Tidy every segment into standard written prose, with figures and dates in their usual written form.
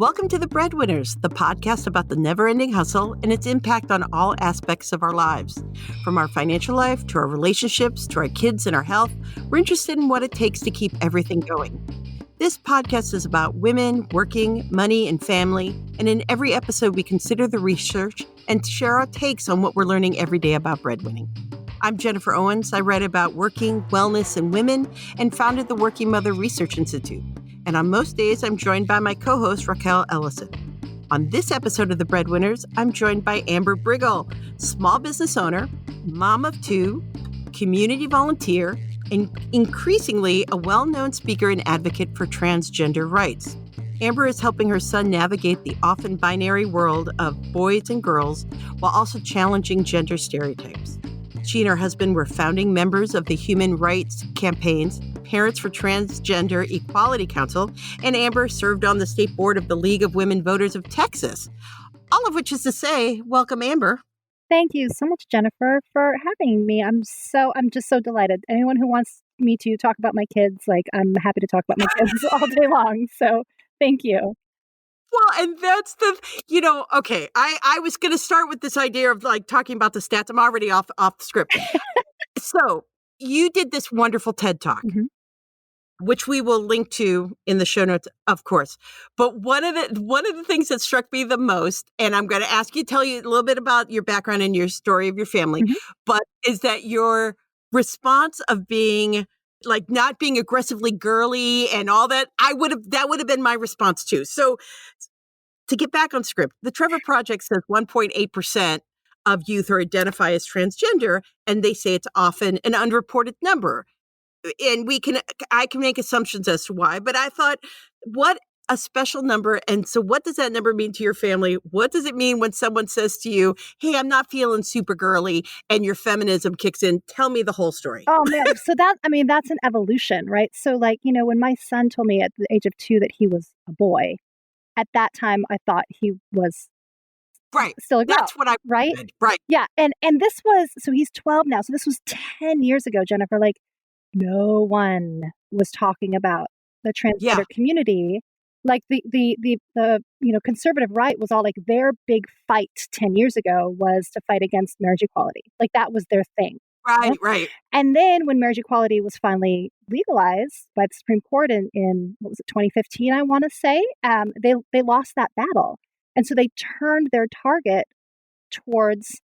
Welcome to the Breadwinners, the podcast about the never-ending hustle and its impact on all aspects of our lives. From our financial life to our relationships to our kids and our health, we're interested in what it takes to keep everything going. This podcast is about women, working, money, and family, and in every episode we consider the research and share our takes on what we're learning every day about breadwinning. I'm Jennifer Owens. I write about working, wellness, and women, and founded the Working Mother Research Institute. And on most days, I'm joined by my co-host, Raquel Ellison. On this episode of The Breadwinners, I'm joined by Amber Briggle, small business owner, mom of two, community volunteer, and increasingly a well-known speaker and advocate for transgender rights. Amber is helping her son navigate the often binary world of boys and girls while also challenging gender stereotypes. She and her husband were founding members of the Human Rights Campaign's Parents for Transgender Equality Council, and Amber served on the state board of the League of Women Voters of Texas. All of which is to say, welcome, Amber. Thank you so much, Jennifer, for having me. I'm just so delighted. Anyone who wants me to talk about my kids, I'm happy to talk about my kids all day long. So thank you. Well, and that's okay, I was going to start with this idea of talking about the stats. I'm already off the script. So you did this wonderful TED Talk, which we will link to in the show notes, of course. But one of the things that struck me the most, and I'm going to ask you to tell you a little bit about your background and your story of your family, but is that your response of being not being aggressively girly and all that, that would have been my response too. So to get back on script, the Trevor Project says 1.8% of youth are identify as transgender, and they say it's often an unreported number. And I can make assumptions as to why, but I thought, what a special number. And so what does that number mean to your family? What does it mean when someone says to you, hey, I'm not feeling super girly, and your feminism kicks in? Tell me the whole story. Oh man. So that's an evolution, right? So when my son told me at the age of 2 that he was a boy, at that time I thought he was still a girl. That's what I right? read. Right. Yeah. And this was, so he's 12 now. So this was 10 years ago, Jennifer. No one was talking about the transgender community. The conservative right was all their big fight 10 years ago was to fight against marriage equality. That was their thing. Right, right. And then when marriage equality was finally legalized by the Supreme Court in what was it, 2015, I want to say, they lost that battle. And so they turned their target towards,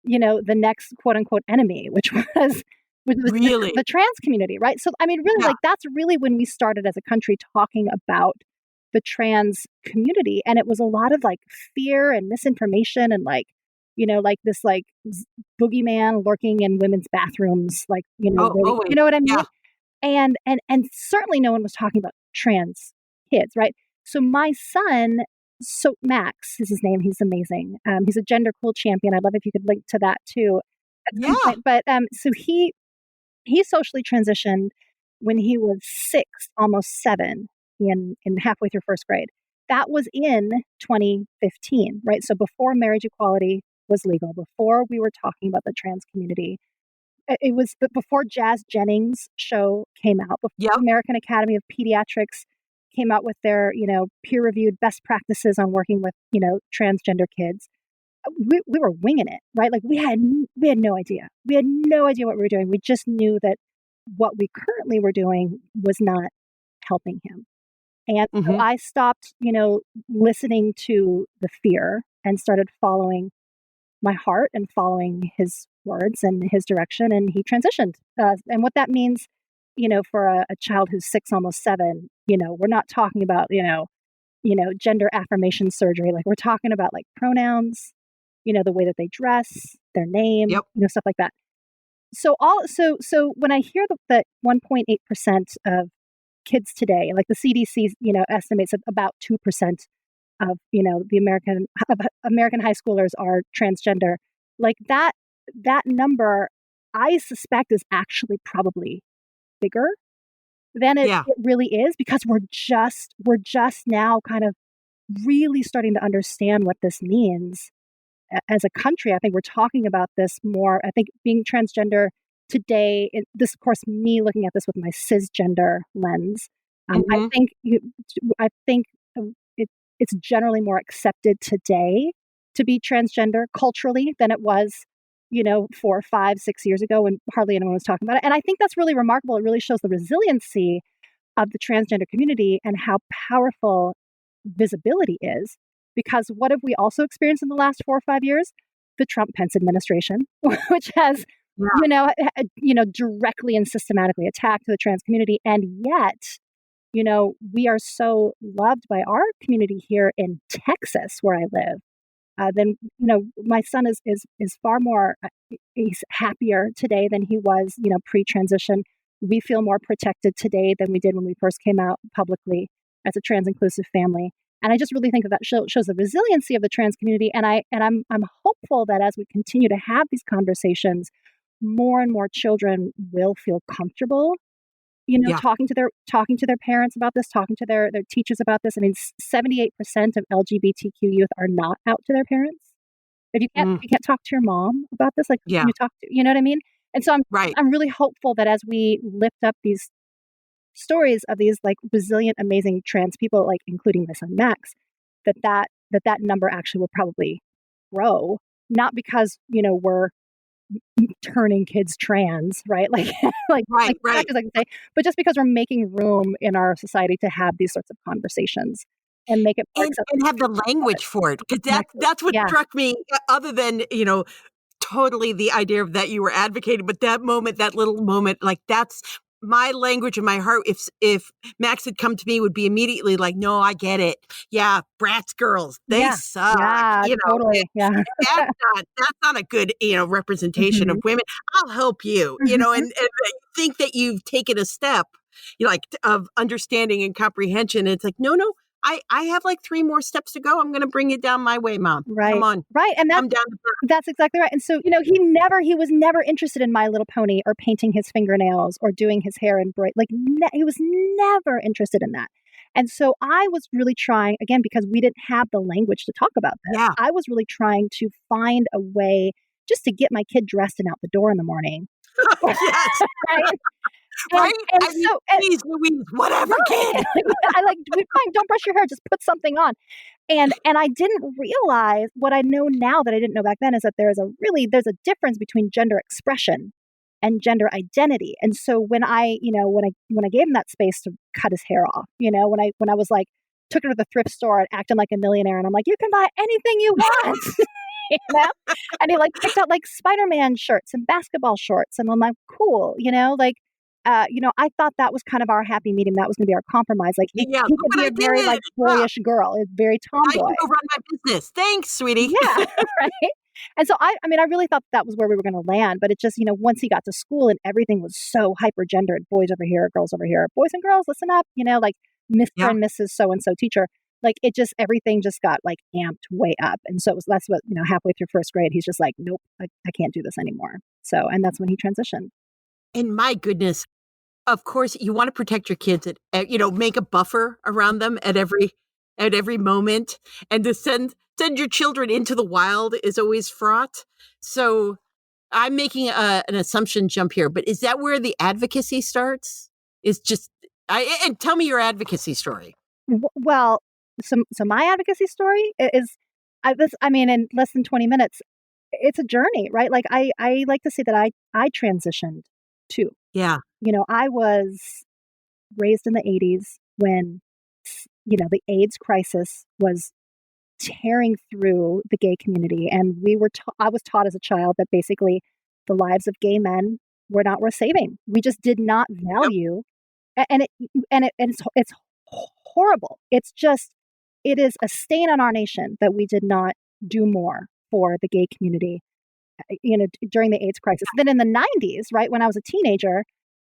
the next quote unquote enemy, which was really the trans community, right? So, that's really when we started as a country talking about the trans community. And it was a lot of fear and misinformation and this boogeyman lurking in women's bathrooms, you know what I mean? Yeah. And certainly no one was talking about trans kids, right? So my son, Max is his name. He's amazing. He's a gender cool champion. I'd love if you could link to that too at some point. But so he socially transitioned when he was 6, almost 7, in halfway through first grade. That was in 2015, right? So before marriage equality was legal, before we were talking about the trans community. It was before Jazz Jennings' show came out, before the American Academy of Pediatrics came out with their, peer-reviewed best practices on working with, transgender kids. We were winging it, right? We had no idea. We had no idea what we were doing. We just knew that what we currently were doing was not helping him. And so I stopped, listening to the fear and started following my heart and following his words and his direction. And he transitioned. And what that means, for a child who's 6, almost 7, we're not talking about, gender affirmation surgery. We're talking about pronouns, the way that they dress, their name, stuff like that. So when I hear that 1.8% of kids today, the CDC, estimates that about 2% of, the American high schoolers are transgender, that number, I suspect, is actually probably bigger than it really is, because we're just now kind of really starting to understand what this means as a country. I think we're talking about this more. I think being transgender today, this, of course, me looking at this with my cisgender lens, I think it's generally more accepted today to be transgender culturally than it was, 4, 5, 6 years ago when hardly anyone was talking about it. And I think that's really remarkable. It really shows the resiliency of the transgender community and how powerful visibility is. Because what have we also experienced in the last 4 or 5 years? The Trump-Pence administration, which has, directly and systematically attacked the trans community. And yet, we are so loved by our community here in Texas, where I live. Then, my son is far more, he's happier today than he was, pre-transition. We feel more protected today than we did when we first came out publicly as a trans inclusive family. And I just really think that shows the resiliency of the trans community. And I'm hopeful that as we continue to have these conversations, more and more children will feel comfortable, talking to their parents about this, talking to their teachers about this. I mean, 78% of LGBTQ youth are not out to their parents. If you can't talk to your mom about this, like you talk to, you know what I mean? And so I'm really hopeful that as we lift up these stories of these like resilient, amazing trans people, like including my son Max, that number actually will probably grow, not because, we're turning kids trans, right? Right. I can say, but just because we're making room in our society to have these sorts of conversations and make it more acceptable. And have the language for it. Because that's what struck me, other than, totally the idea of that you were advocating, but that little moment, like that's my language in my heart. If Max had come to me, would be immediately like, no, I get it. Yeah, brats girls, they suck. Yeah, totally. Yeah, that's not a good representation of women. I'll help you. And think that you've taken a step, of understanding and comprehension. And it's like, no. I have like 3 more steps to go. I'm going to bring it down my way, Mom. Right. Come on. Right. And that's exactly right. And so, he was never interested in My Little Pony or painting his fingernails or doing his hair in braid. He was never interested in that. And so I was really trying, again, because we didn't have the language to talk about this. Yeah. I was really trying to find a way just to get my kid dressed and out the door in the morning. Yes. Right? Right? Please, Louise, whatever, kid. Fine, don't brush your hair, just put something on. And I didn't realize what I know now that I didn't know back then is that there's a difference between gender expression and gender identity. And so when I gave him that space to cut his hair off, when I was like, took her to the thrift store and acting like a millionaire, and I'm like, you can buy anything you want. And he picked out Spider-Man shirts and basketball shorts, and I'm like, cool, I thought that was kind of our happy medium. That was going to be our compromise. He could be a very boyish girl, very tomboy. I can go run my business. Thanks, sweetie. Yeah, right. And so I really thought that was where we were going to land. But it just, once he got to school and everything was so hyper gendered, boys over here, girls over here, boys and girls, listen up, Mr. and Mrs. So and so teacher. Everything just got amped way up. And so that's what, halfway through first grade, he's just like, nope, I can't do this anymore. So, and that's when he transitioned. And my goodness, of course, you want to protect your kids make a buffer around them at every moment. And to send your children into the wild is always fraught. So I'm making an assumption jump here, but is that where the advocacy starts? And tell me your advocacy story. Well, so my advocacy story is, in less than 20 minutes, it's a journey, right? I like to say that I transitioned too. Yeah. I was raised in the 80s when, the AIDS crisis was tearing through the gay community. And I was taught as a child that basically the lives of gay men were not worth saving. We just did not value, and it's horrible. It is a stain on our nation that we did not do more for the gay community, during the AIDS crisis. Then in the 90s, right, when I was a teenager,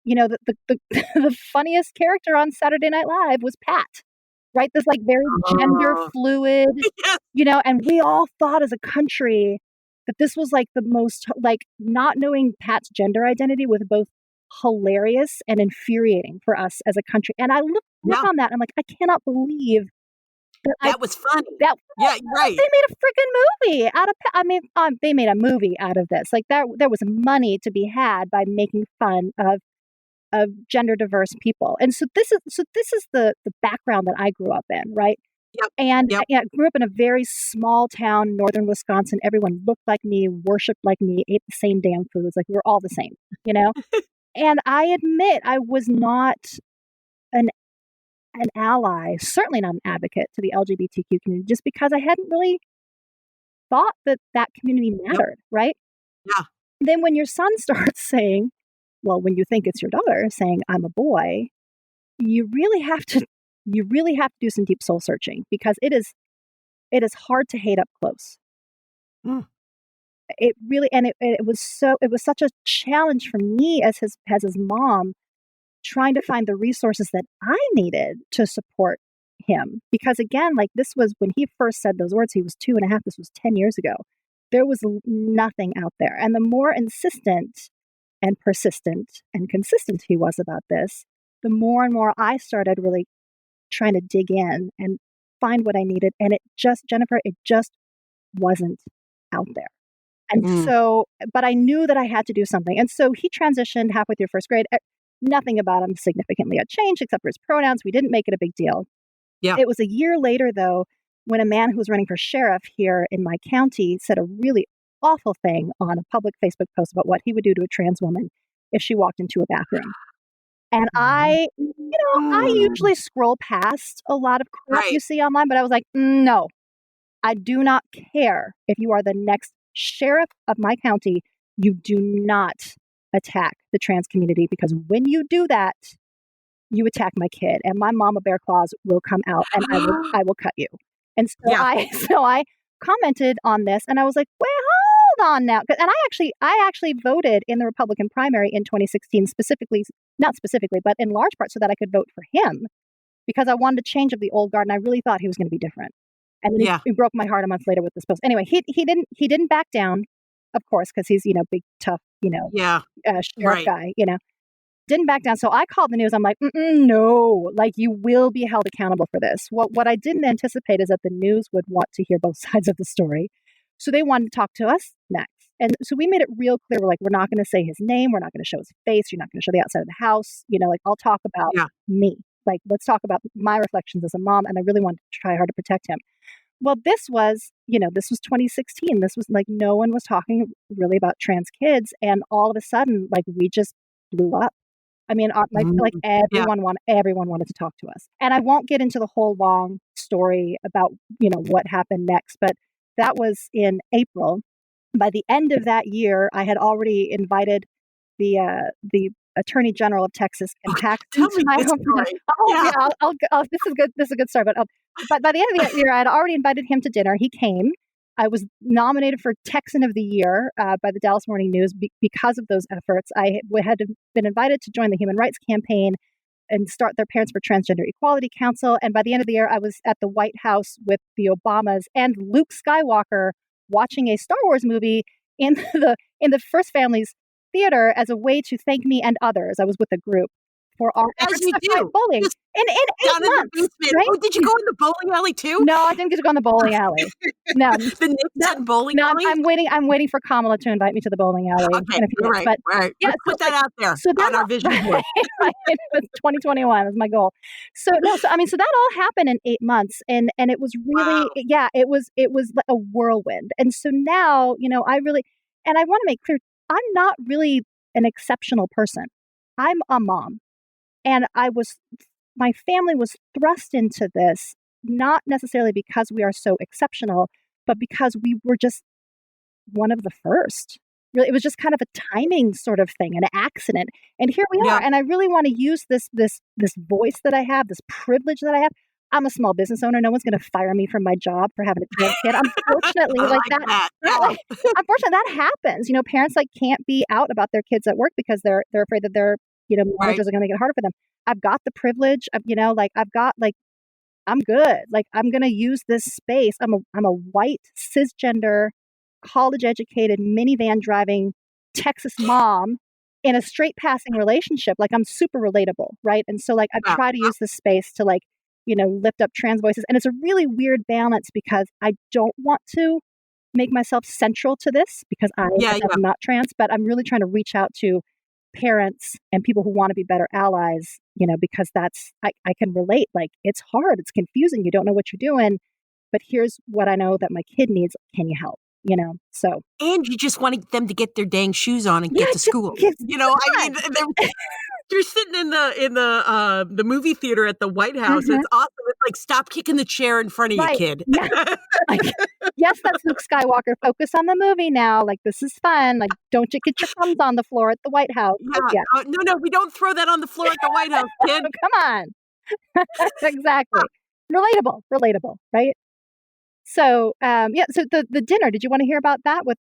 the funniest character on Saturday Night Live was Pat, right? This very gender fluid, and we all thought as a country that this was the most, not knowing Pat's gender identity was both hilarious and infuriating for us as a country. And I look on that and I'm like, I cannot believe that was funny. Right. They made a freaking movie out of. They made a movie out of this. There was money to be had by making fun of gender diverse people. And so this is the background that I grew up in. Right. Yep. And Yep. I grew up in a very small town, northern Wisconsin. Everyone looked like me, worshiped like me, ate the same damn foods. Like we were all the same, you know? And I admit I was not an an ally, certainly not an advocate to the LGBTQ community, just because I hadn't really thought that that community Yep. mattered, right? Yeah. Then when your son starts saying, well, when you think it's your daughter saying, I'm a boy, you really have to do some deep soul searching because it is hard to hate up close. Mm. It really, and it was such a challenge for me as his mom, trying to find the resources that I needed to support him. Because again, like this was when he first said those words, he was 2.5. This was 10 years ago. There was nothing out there. And the more insistent and persistent and consistent he was about this, the more and more I started really trying to dig in and find what I needed. And Jennifer, it just wasn't out there. And so, but I knew that I had to do something. And so he transitioned halfway through first grade. Nothing about him significantly had changed except for his pronouns. We didn't make it a big deal. Yeah. It was a year later, though, when a man who was running for sheriff here in my county said a really awful thing on a public Facebook post about what he would do to a trans woman if she walked into a bathroom. And I usually scroll past a lot of crap you see online, but I was like, no, I do not care if you are the next sheriff of my county. You do not attack the trans community, because when you do that, you attack my kid, and my mama bear claws will come out, and I will cut you. And so I commented on this, and I was like, well, hold on now. And I actually voted in the Republican primary in 2016, not specifically, but in large part so that I could vote for him, because I wanted a change of the old guard, and I really thought he was going to be different. And then he broke my heart a month later with this post. Anyway, he didn't back down, of course, because he's big, tough, sheriff guy, Didn't back down. So I called the news. I'm like, no, like you will be held accountable for this. What I didn't anticipate is that the news would want to hear both sides of the story. So they wanted to talk to us next. And so we made it real clear. We're like, we're not going to say his name. We're not going to show his face. You're not going to show the outside of the house. I'll talk about me. Like, let's talk about my reflections as a mom. And I really wanted to try hard to protect him. Well, this was 2016. This was like, no one was talking really about trans kids. And all of a sudden, like, we just blew up. I mean, everyone wanted to talk to us. And I won't get into the whole long story about, what happened next, but that was in April. By the end of that year, I had already invited the Attorney General of Texas and Paxton to my home. This is good. This is a good story. But by the end of the year, I had already invited him to dinner. He came. I was nominated for Texan of the Year by the Dallas Morning News because of those efforts. I had been invited to join the Human Rights Campaign and start their Parents for Transgender Equality Council. And by the end of the year, I was at the White House with the Obamas and Luke Skywalker watching a Star Wars movie in the First Family's theater as a way to thank me and others. I was with a group for our efforts to fight bullying in 8 months. Right? Oh, did you go in the bowling alley too? No, I didn't get to go in the bowling alley. No, the Nixon bowling alley. I'm waiting for Kamala to invite me to the bowling alley. Okay, right. Yeah, let's put that out there on our vision board. It was 2021 was my goal. So that all happened in 8 months, and it was really it was like a whirlwind. And so now I want to make clear, I'm not really an exceptional person. I'm a mom. And my family was thrust into this, not necessarily because we are so exceptional, but because we were just one of the first. Really, it was just kind of a timing sort of thing, an accident. And here we are. And I really want to use this voice that I have, this privilege that I have. I'm a small business owner. No one's going to fire me from my job for having a trans kid. Unfortunately, unfortunately, that happens. Parents can't be out about their kids at work because they're afraid that their managers are going to make it harder for them. I've got the privilege of, I'm good. Like, I'm going to use this space. I'm a white, cisgender, college-educated, minivan driving Texas mom in a straight passing relationship. Like, I'm super relatable, right? And so, I try to use this space to, lift up trans voices. And it's a really weird balance because I don't want to make myself central to this because I'm not trans, but I'm really trying to reach out to parents and people who want to be better allies, because I can relate. Like, it's hard. It's confusing. You don't know what you're doing. But here's what I know that my kid needs. Can you help? So. And you just want them to get their dang shoes on and Yeah, get to school. You're sitting in the movie theater at the White House. Mhm. It's awesome. It's like, stop kicking the chair in front of you, Right. kid. Yeah. Like, yes, that's Luke Skywalker. Focus on the movie now. Like, this is fun. Like, don't you get your thumbs on the floor at the White House. Yeah. Like, yeah. No, we don't throw that on the floor at the White House, kid. Come on. Exactly. Relatable, right? So, so the dinner, did you want to hear about that with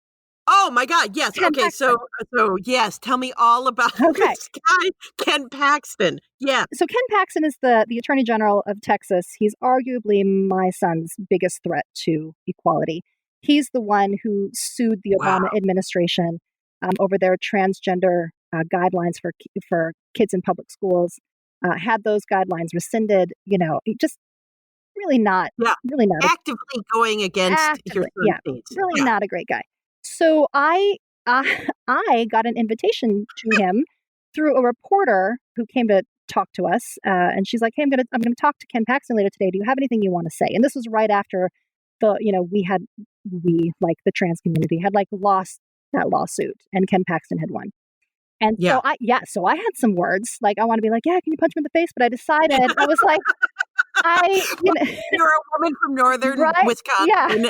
Oh my God, yes. Ken Okay, Paxton? so yes, tell me all about Okay. this guy, Ken Paxton. Yeah. So Ken Paxton is the Attorney General of Texas. He's arguably my son's biggest threat to equality. He's the one who sued the Obama administration over their transgender guidelines for kids in public schools. Had those guidelines rescinded. Just really not Actively going against your son's needs. Really not a great guy. So I got an invitation to him through a reporter who came to talk to us, and she's like, "Hey, I'm gonna talk to Ken Paxton later today. Do you have anything you want to say?" And this was right after we like the trans community had like lost that lawsuit, and Ken Paxton had won. And so I had some words like I want to be like, "Yeah, can you punch me in the face?" But I decided I was like, You're a woman from northern Wisconsin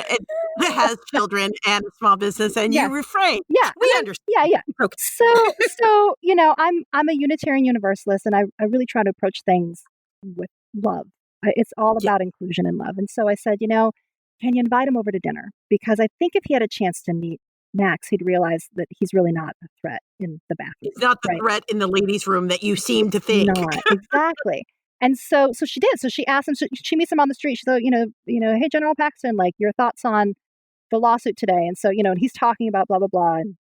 that has children and a small business, and you refrain. Yeah, we understand. Yeah. Okay. So I'm a Unitarian Universalist, and I really try to approach things with love. It's all about inclusion and love. And so I said, can you invite him over to dinner? Because I think if he had a chance to meet Max, he'd realize that he's really not a threat in the bathroom. He's not the threat in the ladies' room that you seem to think. Not exactly. And so she did. So she asked him. She meets him on the street. She said, "Hey, General Paxton, like your thoughts on the lawsuit today?" And so and he's talking about blah blah blah, and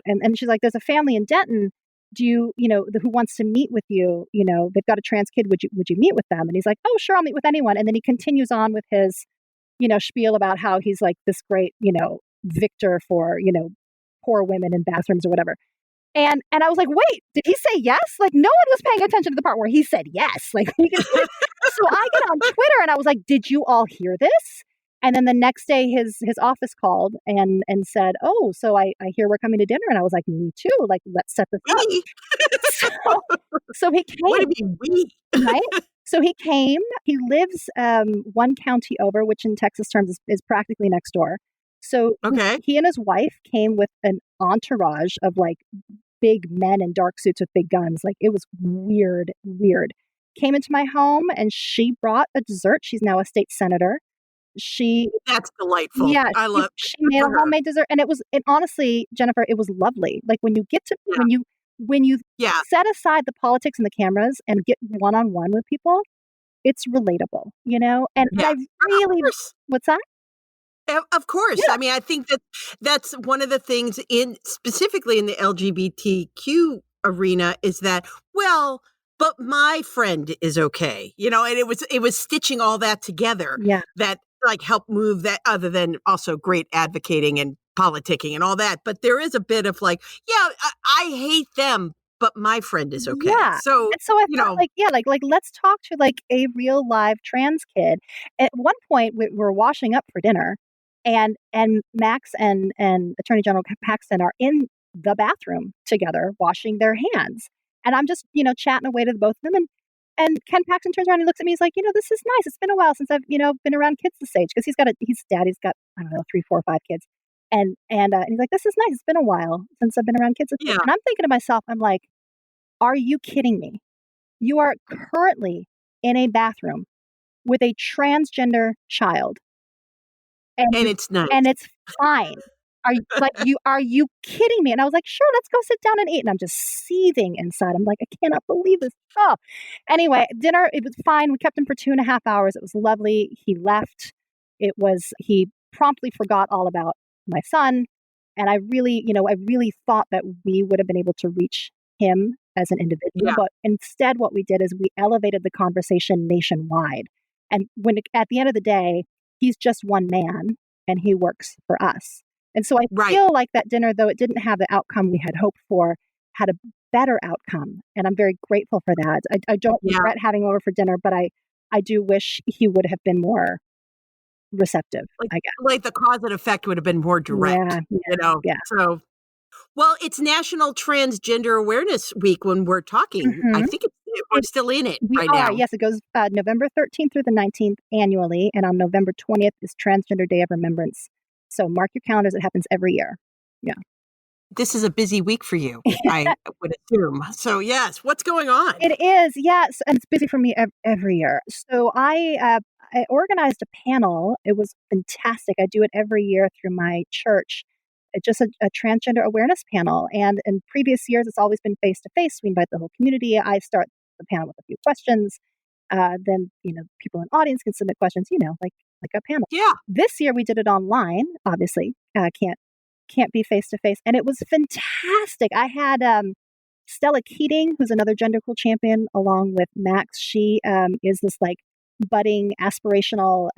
and she's like, "There's a family in Denton. Do you who wants to meet with you? They've got a trans kid. Would you meet with them?" And he's like, "Oh, sure, I'll meet with anyone." And then he continues on with his spiel about how he's like this great victor for poor women in bathrooms or whatever. And I was like, wait, did he say yes? Like, no one was paying attention to the part where he said yes. Like, so I get on Twitter and I was like, did you all hear this? And then the next day his office called and said, oh, so I hear we're coming to dinner. And I was like, me too. Like, let's set this up. So he came. What do you mean we? Right? So he came. He lives one county over, which in Texas terms is practically next door. So he and his wife came with an entourage of like big men in dark suits with big guns. Like, it was weird. Came into my home and she brought a dessert. She's now a state senator. That's delightful. Yeah, She made a homemade dessert, and honestly, Jennifer, it was lovely. Like when you set aside the politics and the cameras and get one-on-one with people, it's relatable, And I really, what's that? Of course. Yeah. I mean, I think that's one of the things specifically in the LGBTQ arena is that, well, but my friend is okay, and it was stitching all that together that like helped move that, other than also great advocating and politicking and all that. But there is a bit of like, I hate them, but my friend is okay. Yeah. So I felt like let's talk to like a real live trans kid. At one point we were washing up for dinner. And Max and Attorney General Paxton are in the bathroom together washing their hands. And I'm just, chatting away to the both of them. And Ken Paxton turns around and looks at me. He's like, this is nice. It's been a while since I've, been around kids this age. Because he's daddy's got, I don't know, 3, 4, 5 kids. And he's like, this is nice. It's been a while since I've been around kids this age. And I'm thinking to myself, I'm like, are you kidding me? You are currently in a bathroom with a transgender child. And it's nice. And it's fine. Are you kidding me? And I was like, sure, let's go sit down and eat. And I'm just seething inside. I'm like, I cannot believe this. Oh, anyway, dinner, it was fine. We kept him for 2.5 hours. It was lovely. He left. He promptly forgot all about my son. And I really thought that we would have been able to reach him as an individual. But instead, what we did is we elevated the conversation nationwide. And at the end of the day, he's just one man and he works for us. And so I feel like that dinner, though it didn't have the outcome we had hoped for, had a better outcome. And I'm very grateful for that. I don't regret having him over for dinner, but I do wish he would have been more receptive, I guess. Like the cause and effect would have been more direct, Yeah. So, well, it's National Transgender Awareness Week when we're talking. Mm-hmm. I think we're still in it We right are. now. Yes, it goes November 13th through the 19th annually, and on November 20th is Transgender Day of Remembrance. So mark your calendars. It happens every year. Yeah. This is a busy week for you, I would assume. So, yes, what's going on? It is, yes, and it's busy for me every year. So I organized a panel. It was fantastic. I do it every year through my church. It's just a transgender awareness panel. And in previous years, it's always been face to face. We invite the whole community. I start the panel with a few questions. Then people in the audience can submit questions. Like a panel. Yeah. This year we did it online. Obviously, can't be face to face, and it was fantastic. I had Stella Keating, who's another gender cool champion, along with Max. She is this like budding aspirational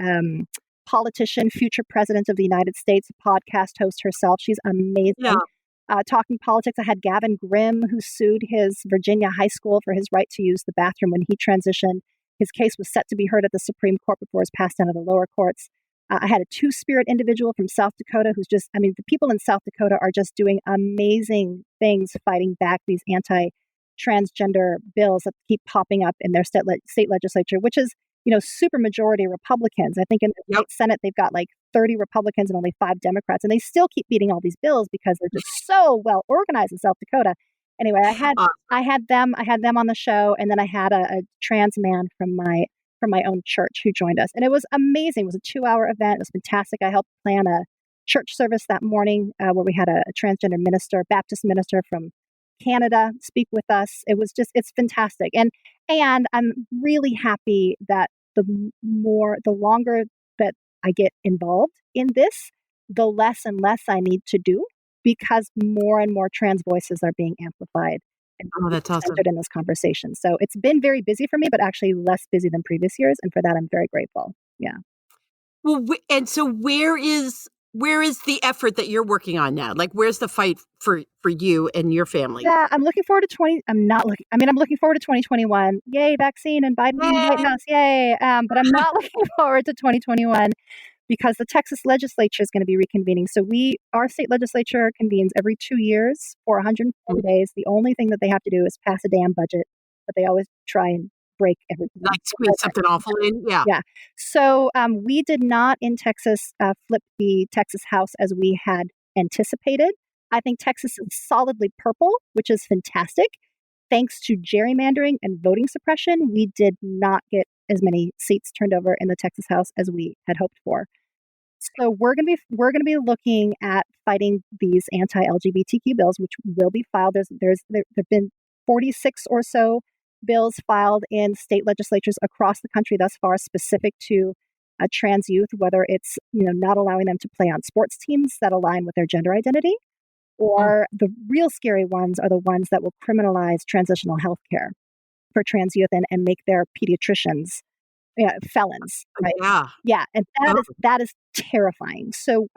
politician, future president of the United States, podcast host herself. She's amazing. Yeah. Talking politics, I had Gavin Grimm, who sued his Virginia high school for his right to use the bathroom when he transitioned. His case was set to be heard at the Supreme Court before it was passed down to the lower courts. I had a two-spirit individual from South Dakota who's the people in South Dakota are just doing amazing things fighting back these anti-transgender bills that keep popping up in their state legislature, which is, super majority Republicans. I think in the state Senate, they've got like 30 Republicans and only 5 Democrats, and they still keep beating all these bills because they're just so well organized in South Dakota. Anyway, I had them on the show, and then I had a trans man from my own church who joined us. And it was amazing. It was a 2-hour event. It was fantastic. I helped plan a church service that morning where we had a transgender minister, Baptist minister from Canada speak with us. It's fantastic. And I'm really happy that the longer that I get involved in this, the less and less I need to do because more and more trans voices are being amplified. That's awesome. In this conversation. So it's been very busy for me, but actually less busy than previous years. And for that, I'm very grateful. Yeah. Well, and so where is the effort that you're working on now? Like, where's the fight for you and your family? Yeah, I'm looking forward to I'm looking forward to 2021. Yay, vaccine and Biden in the White House. Yay. But I'm not looking forward to 2021 because the Texas legislature is going to be reconvening. So our state legislature convenes every 2 years for 140 days. The only thing that they have to do is pass a damn budget, but they always try and break everything. Like squeeze something awful in? Yeah. Yeah. So we did not in Texas flip the Texas House as we had anticipated. I think Texas is solidly purple, which is fantastic. Thanks to gerrymandering and voting suppression, we did not get as many seats turned over in the Texas House as we had hoped for. So we're going to be looking at fighting these anti-LGBTQ bills, which will be filed. There've been 46 or so bills filed in state legislatures across the country thus far, specific to trans youth, whether it's not allowing them to play on sports teams that align with their gender identity, or the real scary ones are the ones that will criminalize transitional health care for trans youth and make their pediatricians felons. Right? Yeah. And that is terrifying. So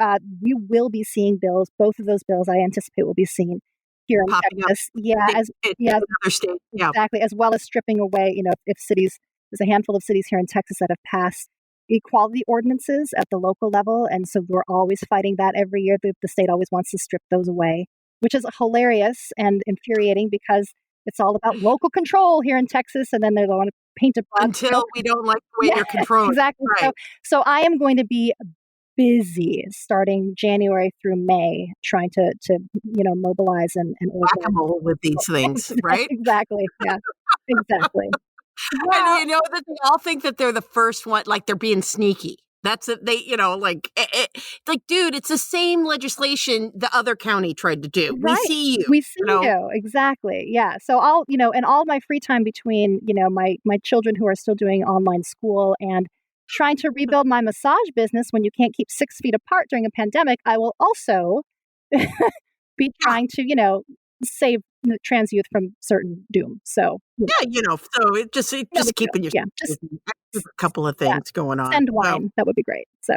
we will be seeing bills. Both of those bills I anticipate will be seen here in Texas. Another state. Yeah. Exactly. As well as stripping away, if cities, there's a handful of cities here in Texas that have passed equality ordinances at the local level. And so we're always fighting that every year. The state always wants to strip those away, which is hilarious and infuriating because it's all about local control here in Texas. And then they want to paint a broad until we don't like the way they're controlled. Exactly. Right. So I am going to be busy starting January through May, trying to mobilize and whack-a-mole with these things, right? Exactly. Yeah. Exactly. Well, and that they all think that they're the first one, like they're being sneaky. That's it. They, like, dude, it's the same legislation the other county tried to do. Right. We see you. We see you. Exactly. Yeah. So I'll, and all my free time between, my children who are still doing online school and trying to rebuild my massage business when you can't keep 6 feet apart during a pandemic, I will also be trying to, save the trans youth from certain doom. So so it just keeping your just a couple of things going on. Send wine, that would be great. So,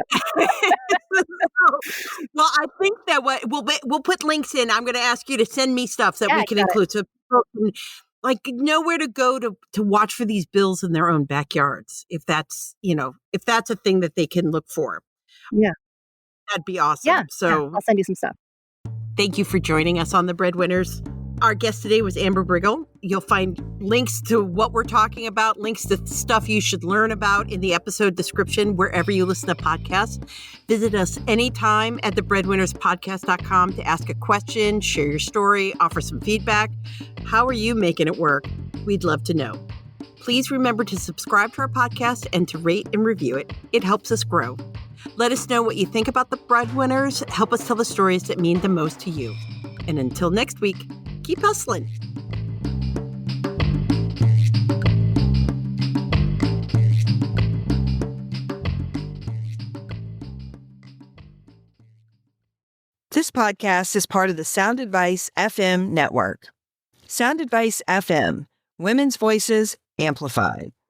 well, I think that we'll put links in. I'm going to ask you to send me stuff so that we can include. So and, like, nowhere to go to watch for these bills in their own backyards, if that's a thing that they can look for. Yeah. That'd be Yeah. awesome. Yeah. I'll send you some stuff. Thank you for joining us on The Breadwinners. Our guest today was Amber Briggle. You'll find links to what we're talking about, links to stuff you should learn about in the episode description wherever you listen to podcasts. Visit us anytime at thebreadwinnerspodcast.com to ask a question, share your story, offer some feedback. How are you making it work? We'd love to know. Please remember to subscribe to our podcast and to rate and review it. It helps us grow. Let us know what you think about The Breadwinners. Help us tell the stories that mean the most to you. And until next week, keep hustling. This podcast is part of the Sound Advice FM network. Sound Advice FM, women's voices amplified.